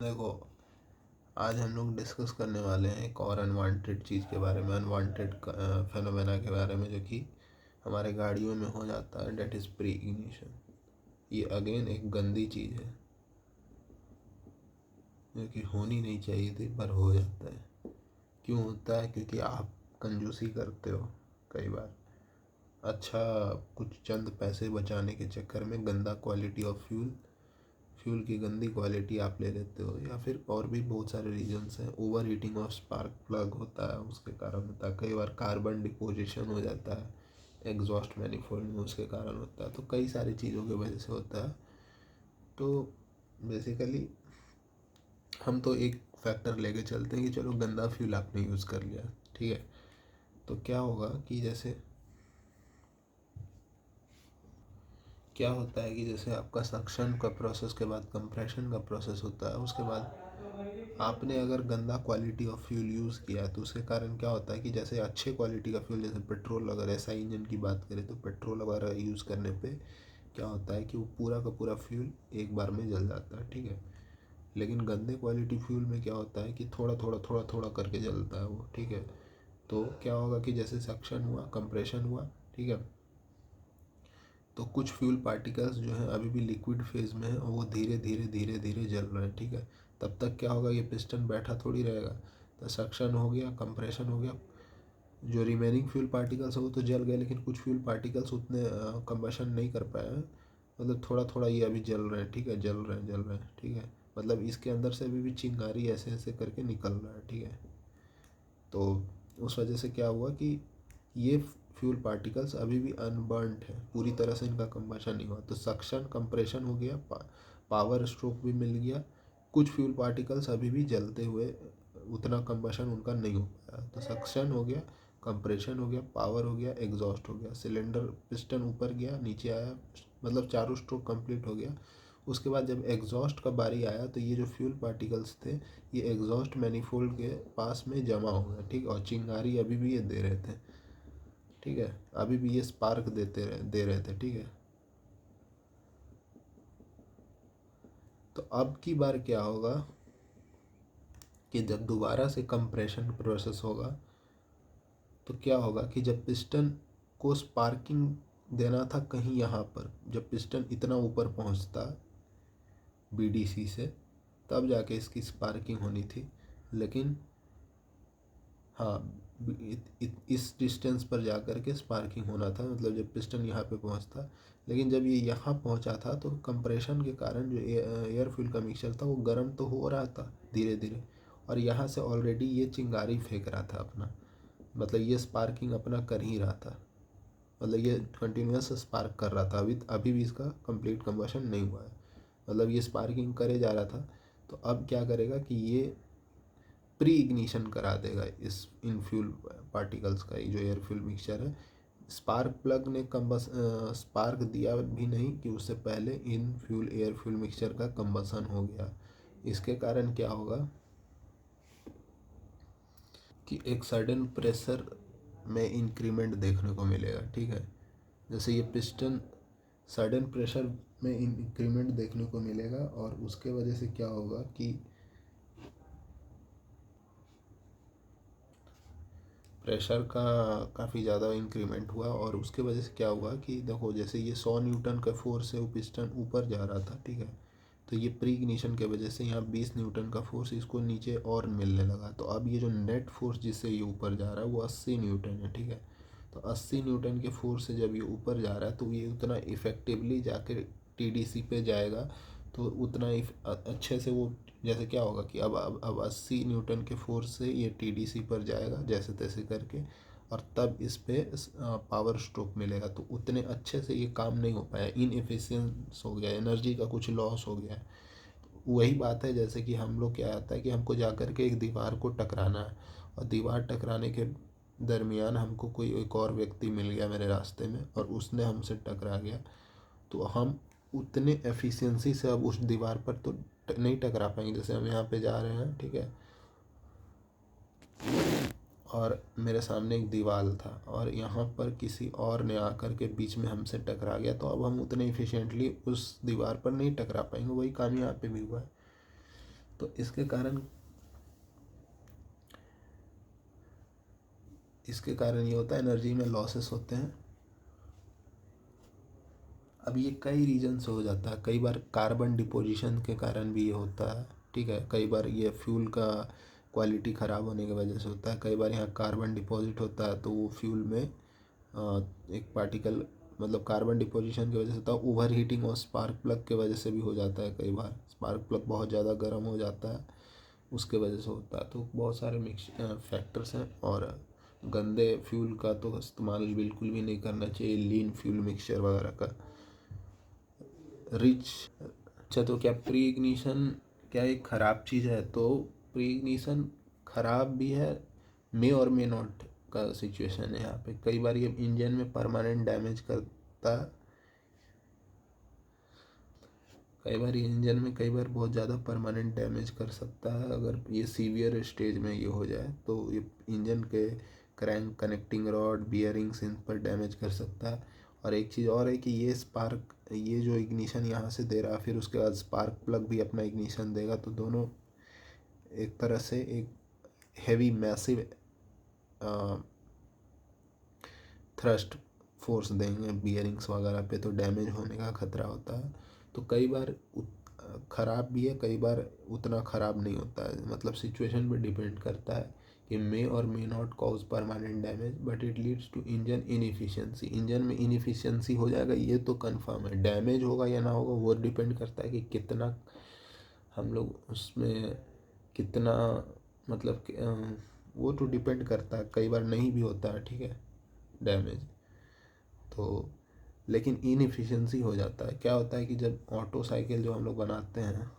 देखो, आज हम लोग डिस्कस करने वाले हैं एक और अनवांटेड चीज़ के बारे में, अनवांटेड फेनोमेना के बारे में, जो कि हमारे गाड़ियों में हो जाता है। That is pre ignition. ये अगेन एक गंदी चीज़ है जो कि होनी नहीं चाहिए थी, पर हो जाता है। क्यों होता है? क्योंकि आप कंजूसी करते हो कई बार। अच्छा, कुछ चंद पैसे बचाने के चक्कर में गंदा क्वालिटी ऑफ फ्यूल की गंदी क्वालिटी आप ले लेते हो, या फिर और भी बहुत सारे रीजंस हैं। Over heating of spark plug होता है, उसके कारण होता है। कई बार कार्बन डिपोजिशन हो जाता है एग्जॉस्ट मैनिफोल्ड में, उसके कारण होता है। तो कई सारी चीज़ों की वजह से होता है। तो बेसिकली हम तो एक फैक्टर लेके चलते हैं कि चलो गंदा फ्यूल आपने यूज़ कर लिया, ठीक है। तो क्या होगा कि जैसे क्या होता है कि जैसे आपका सक्शन का प्रोसेस के बाद कंप्रेशन का प्रोसेस होता है, उसके बाद आपने अगर गंदा क्वालिटी ऑफ फ्यूल यूज़ किया है तो उसके कारण क्या होता है कि जैसे अच्छे क्वालिटी का फ्यूल, जैसे पेट्रोल, अगर एसआई इंजन की बात करें तो पेट्रोल वगैरह यूज़ करने पे क्या होता है कि वो पूरा का पूरा फ्यूल एक बार में जल जाता है, ठीक है। लेकिन गंदे क्वालिटी फ्यूल में क्या होता है कि थोड़ा थोड़ा थोड़ा थोड़ा करके जलता है वो, ठीक है। तो क्या होगा कि जैसे सक्शन हुआ, कंप्रेशन हुआ, ठीक है, तो कुछ फ्यूल पार्टिकल्स जो हैं अभी भी लिक्विड फेज में है और वो धीरे धीरे धीरे धीरे जल रहे हैं, ठीक है। तब तक क्या होगा, ये पिस्टन बैठा थोड़ी रहेगा। तो सक्शन हो गया, कंप्रेशन हो गया, जो रिमेनिंग फ्यूल पार्टिकल्स है वो तो जल गए, लेकिन कुछ फ्यूल पार्टिकल्स उतने कंबशन नहीं कर पाए हैं। मतलब थोड़ा थोड़ा ये अभी जल रहे हैं, ठीक है, जल रहे हैं, ठीक है। मतलब इसके अंदर से अभी भी चिंगारी ऐसे ऐसे करके निकल रहा है, ठीक है। तो उस वजह से क्या हुआ कि ये फ्यूल पार्टिकल्स अभी भी अनबर्नड है, पूरी तरह से इनका कंबशन नहीं हुआ। तो सक्शन कंप्रेशन हो गया, पावर स्ट्रोक भी मिल गया। कुछ फ्यूल पार्टिकल्स अभी भी जलते हुए, उतना कंबशन उनका नहीं हो पाया। तो सक्शन हो गया, कंप्रेशन हो गया, पावर हो गया, एग्जॉस्ट हो गया। सिलेंडर पिस्टन ऊपर गया, नीचे आया, मतलब चारों स्ट्रोक कंप्लीट हो गया। उसके बाद जब एग्जॉस्ट का बारी आया तो ये जो फ्यूल पार्टिकल्स थे ये एग्जॉस्ट मैनिफोल्ड के पास में जमा हो गया, ठीक। और चिंगारी अभी भी ये दे रहे थे, ठीक है, अभी भी ये स्पार्क दे रहे थे, ठीक है। तो अब की बार क्या होगा कि जब दोबारा से कंप्रेशन प्रोसेस होगा तो क्या होगा कि जब पिस्टन को स्पार्किंग देना था कहीं यहाँ पर, जब पिस्टन इतना ऊपर पहुँचता बीडीसी से, तब जाके इसकी स्पार्किंग होनी थी। लेकिन हाँ, इस डिस्टेंस पर जा कर के स्पार्किंग होना था, मतलब जब पिस्टन यहाँ पे पहुँचता। लेकिन जब ये यहाँ पहुँचा था तो कंप्रेशन के कारण जो एयर फ्यूल का मिक्सचर था वो गर्म तो हो रहा था धीरे धीरे, और यहाँ से ऑलरेडी ये चिंगारी फेंक रहा था अपना, मतलब ये स्पार्किंग अपना कर ही रहा था। मतलब ये कंटिन्यूस स्पार्क कर रहा था, अभी भी इसका कंप्लीट कंबशन नहीं हुआ है। मतलब ये स्पार्किंग करे जा रहा था। तो अब क्या करेगा कि ये प्री इग्निशन करा देगा इस इन फ्यूल पार्टिकल्स का, ये जो एयर फ्यूल मिक्सचर है। स्पार्क प्लग ने स्पार्क दिया भी नहीं कि उससे पहले in fuel air fuel mixture का कंबसन हो गया। इसके कारण क्या होगा कि एक सडन प्रेशर में इंक्रीमेंट देखने को मिलेगा, ठीक है। जैसे ये पिस्टन सडन प्रेशर में इंक्रीमेंट देखने को मिलेगा, और उसके वजह से क्या होगा कि प्रेशर का काफ़ी ज़्यादा इंक्रीमेंट हुआ। और उसके वजह से क्या हुआ कि देखो, जैसे ये 100 न्यूटन का फोर्स है, वो पिस्टन ऊपर जा रहा था, ठीक है। तो ये प्री इग्निशन के वजह से यहाँ 20 न्यूटन का फोर्स इसको नीचे और मिलने लगा। तो अब ये जो नेट फोर्स जिससे ये ऊपर जा रहा है वो 80 न्यूटन है, ठीक है। तो 80 न्यूटन के फोर्स से जब ये ऊपर जा रहा है तो ये उतना इफेक्टिवली जाके टीडीसी पे जाएगा। तो उतना अच्छे से वो, जैसे क्या होगा कि अब 80 न्यूटन के फोर्स से ये टीडीसी पर जाएगा जैसे तैसे करके, और तब इस पे पावर स्ट्रोक मिलेगा। तो उतने अच्छे से ये काम नहीं हो पाया, इनएफिशिएंस हो गया, एनर्जी का कुछ लॉस हो गया। वही बात है, जैसे कि हम लोग, क्या आता है कि हमको जा कर के एक दीवार को टकराना है, और दीवार टकराने के दरमियान हमको कोई एक और व्यक्ति मिल गया मेरे रास्ते में और उसने हमसे टकरा गया। तो हम उतने एफिशिएंसी से अब उस दीवार पर तो नहीं टकरा पाएंगे। जैसे हम यहाँ पे जा रहे हैं, ठीक है, और मेरे सामने एक दीवार था और यहाँ पर किसी और ने आकर के बीच में हमसे टकरा गया, तो अब हम उतने इफिशिएंटली उस दीवार पर नहीं टकरा पाएंगे। वही काम यहाँ पे भी हुआ है। तो इसके कारण ये होता है, एनर्जी में लॉसेस होते हैं। अब ये कई रीजन से हो जाता है, कई बार कार्बन डिपोजिशन के कारण भी ये होता है, ठीक है। कई बार ये फ्यूल का क्वालिटी ख़राब होने की वजह से होता है। कई बार यहाँ कार्बन डिपॉजिट होता है तो वो फ्यूल में एक पार्टिकल, मतलब कार्बन डिपोजिशन की वजह से होता है। ओवर हीटिंग और स्पार्क प्लग के वजह से भी हो जाता है। कई बार स्पार्क प्लग बहुत ज़्यादा गर्म हो जाता है, उसके वजह से होता है। तो बहुत सारे फैक्टर्स हैं। और गंदे फ्यूल का तो इस्तेमाल बिल्कुल भी नहीं करना चाहिए, लीन फ्यूल मिक्सचर वगैरह का। रिच अच्छा, तो क्या प्री इग्निशन क्या एक ख़राब चीज़ है? तो प्री इग्निशन ख़राब भी है, मे और मे नॉट का सिचुएशन है यहाँ पे। कई बार ये इंजन में परमानेंट डैमेज करता है। कई बार ये इंजन में कई बार बहुत ज़्यादा परमानेंट डैमेज कर सकता है। अगर ये सीवियर स्टेज में ये हो जाए तो ये इंजन के क्रैंक, कनेक्टिंग रॉड, बियरिंग्स, इन पर डैमेज कर सकता है। और एक चीज़ और है कि ये जो इग्निशन यहाँ से दे रहा है, फिर उसके बाद स्पार्क प्लग भी अपना इग्निशन देगा, तो दोनों एक तरह से एक हैवी मैसिव थ्रस्ट फोर्स देंगे बियरिंग्स वगैरह पे, तो डैमेज होने का खतरा होता है। तो कई बार ख़राब भी है, कई बार उतना ख़राब नहीं होता है। मतलब सिचुएशन पे डिपेंड करता है कि मे और may not cause permanent damage, but it leads to engine inefficiency. Engine में इनएफिशिएंसी हो जाएगा ये तो कंफर्म है। डैमेज होगा या ना होगा वो डिपेंड करता है कि कितना हम लोग उसमें कितना, मतलब वो तो डिपेंड करता है। कई बार नहीं भी होता है, ठीक है, डैमेज तो, लेकिन इनएफिशिएंसी हो जाता है। क्या होता है कि जब ऑटो साइकिल जो हम लोग बनाते हैं,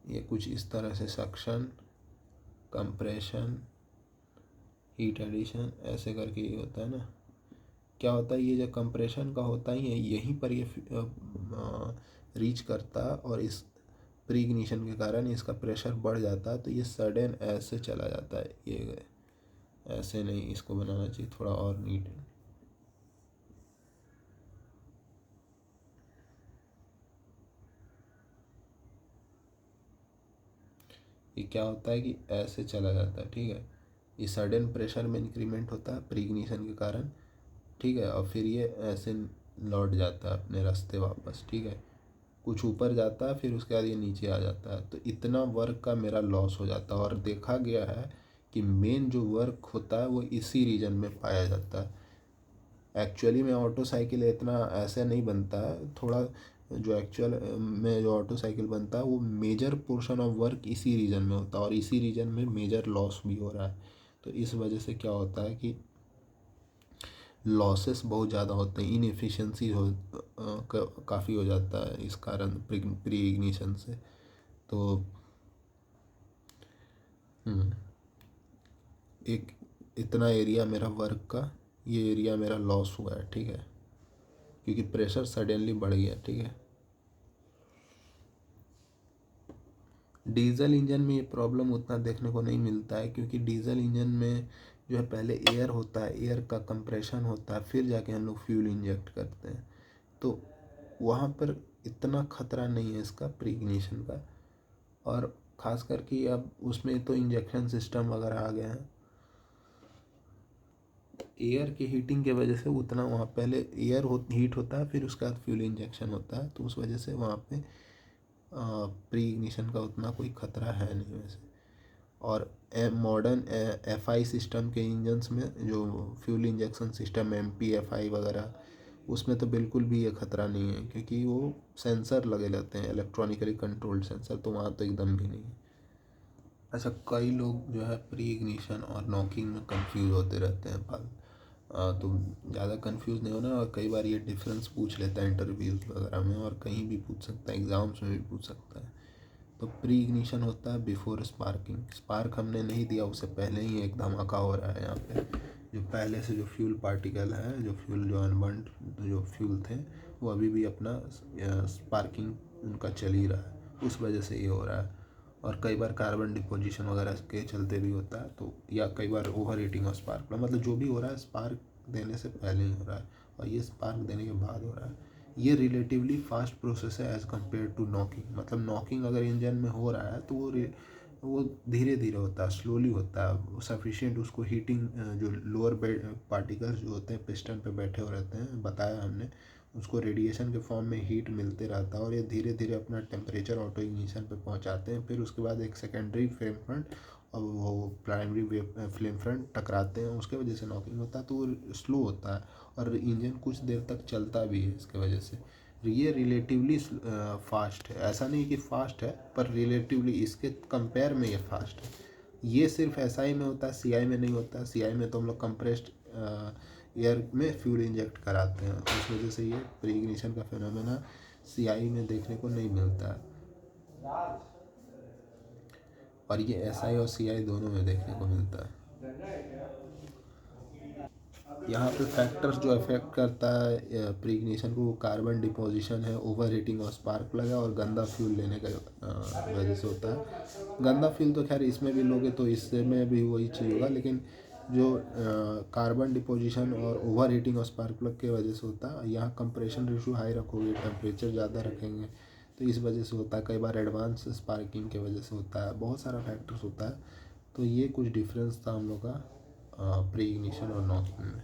ये कुछ इस तरह से सक्शन, कंप्रेशन, हीट एडिशन ऐसे करके ये होता है ना। क्या होता है, ये जो कंप्रेशन का होता ही है यहीं पर ये रीच करता है, और इस प्री इग्निशन के कारण इसका प्रेशर बढ़ जाता है, तो ये सडन ऐसे चला जाता है। ये ऐसे नहीं, इसको बनाना चाहिए थोड़ा और नीट। ये क्या होता है कि ऐसे चला जाता है, ठीक है। ये सडन प्रेशर में इंक्रीमेंट होता है प्री इग्निशन के कारण, ठीक है। और फिर ये ऐसे लौट जाता है अपने रास्ते वापस, ठीक है। कुछ ऊपर जाता है, फिर उसके बाद ये नीचे आ जाता है। तो इतना वर्क का मेरा लॉस हो जाता है। और देखा गया है कि मेन जो वर्क होता है वो इसी रीजन में पाया जाता है। एक्चुअली में ऑटो साइकिल इतना ऐसे नहीं बनता है। थोड़ा जो एक्चुअल में जो ऑटो साइकिल बनता है वो मेजर पोर्शन ऑफ वर्क इसी रीजन में होता है, और इसी रीजन में मेजर लॉस भी हो रहा है। तो इस वजह से क्या होता है कि लॉसेस बहुत ज़्यादा होते हैं, इनएफिशिएंसी काफ़ी हो जाता है इस कारण प्री इग्निशन से। तो एक इतना एरिया मेरा वर्क का, ये एरिया मेरा लॉस हुआ है, ठीक है, क्योंकि प्रेशर सडनली बढ़ गया, ठीक है। डीजल इंजन में ये प्रॉब्लम उतना देखने को नहीं मिलता है, क्योंकि डीजल इंजन में जो है पहले एयर होता है, एयर का कंप्रेशन होता है, फिर जाके हम लोग फ्यूल इंजेक्ट करते हैं। तो वहाँ पर इतना खतरा नहीं है इसका प्री इग्निशन का। और ख़ास करके अब उसमें तो इंजेक्शन सिस्टम वगैरह आ गए हैं। एयर की हीटिंग की वजह से उतना वहाँ पहले हीट होता है, फिर उसके बाद फ्यूल इंजेक्शन होता है, तो उस वजह से वहाँ पे प्री इग्निशन का उतना कोई खतरा है नहीं वैसे। और मॉडर्न FI सिस्टम के इंजन्स में जो फ्यूल इंजेक्शन सिस्टम MPFI वगैरह, उसमें तो बिल्कुल भी ये खतरा नहीं है, क्योंकि वो सेंसर लगे रहते हैं, इलेक्ट्रॉनिकली कंट्रोल्ड सेंसर, तो वहाँ तो एकदम भी नहीं है। अच्छा, कई लोग जो है प्री इग्निशन और नॉकिंग में कंफ्यूज होते रहते हैं तो ज़्यादा कंफ्यूज नहीं होना। और कई बार ये डिफरेंस पूछ लेता है इंटरव्यूज़ वगैरह में, और कहीं भी पूछ सकता है, एग्ज़ाम्स में भी पूछ सकता है। तो प्री इग्निशन होता है बिफोर स्पार्किंग। स्पार्क हमने नहीं दिया, उससे पहले ही एक धमाका हो रहा है यहाँ पे। जो पहले से जो फ्यूल पार्टिकल है, जो फ्यूल जो अनबर्न्ड जो फ्यूल थे, वो अभी भी अपना स्पार्किंग उनका चल ही रहा है, उस वजह से ये हो रहा है। और कई बार कार्बन डिपोजिशन वगैरह के चलते भी होता है, तो या कई बार ओवर हीटिंग और स्पार्क, मतलब जो भी हो रहा है स्पार्क देने से पहले ही हो रहा है, और ये स्पार्क देने के बाद हो रहा है। ये रिलेटिवली फास्ट प्रोसेस है एज़ कम्पेयर टू नॉकिंग। मतलब नॉकिंग अगर इंजन में हो रहा है तो वो धीरे धीरे होता है, स्लोली होता है, सफिशिएंट उसको हीटिंग, जो लोअर बेड पार्टिकल्स जो होते हैं पिस्टन पे बैठे हुए रहते हैं, बताया हमने, उसको रेडिएशन के फॉर्म में हीट मिलते रहता है और ये धीरे धीरे अपना टेम्परेचर ऑटो इग्निशन पे पहुंचाते हैं। फिर उसके बाद एक सेकेंडरी फ्लेम फ्रंट और वो प्राइमरी फ्लेम फ्रंट टकराते हैं, उसके वजह से नॉकिंग होता है, तो वो स्लो होता है और इंजन कुछ देर तक चलता भी है इसके वजह से। ये रिलेटिवली फास्ट है, ऐसा नहीं कि फास्ट है, पर रिलेटिवली इसके कंपेयर में ये फास्ट है। ये सिर्फ एसआई में होता है, सीआई में नहीं होता। सीआई में तो हम लोग कंप्रेस्ड एयर में फ्यूल इंजेक्ट कराते हैं, उस वजह से ये प्री इग्निशन का फिनोमेना सीआई में देखने को नहीं मिलता है, और ये एसआई और सीआई दोनों में देखने को मिलता है। यहाँ पे फैक्टर्स जो अफेक्ट करता है प्री इग्निशन को, वो कार्बन डिपोजिशन है, ओवर हीटिंग और स्पार्क प्लग है, और गंदा फ्यूल लेने का वजह से होता है। गंदा फ्यूल तो खैर इसमें भी लोगे तो इससे में भी वही चीज़ होगा, लेकिन जो कार्बन डिपोजिशन और ओवर हीटिंग और स्पार्क प्लग के वजह से होता है। यहाँ कंप्रेशन रेशो हाई रखोगे, टेम्परेचर ज़्यादा रखेंगे, तो इस वजह से होता है। कई बार एडवांस स्पार्किंग के वजह से होता है, बहुत सारा फैक्टर्स होता है। तो ये कुछ डिफरेंस था हम लोग का प्री इग्निशन और नॉकिंग में।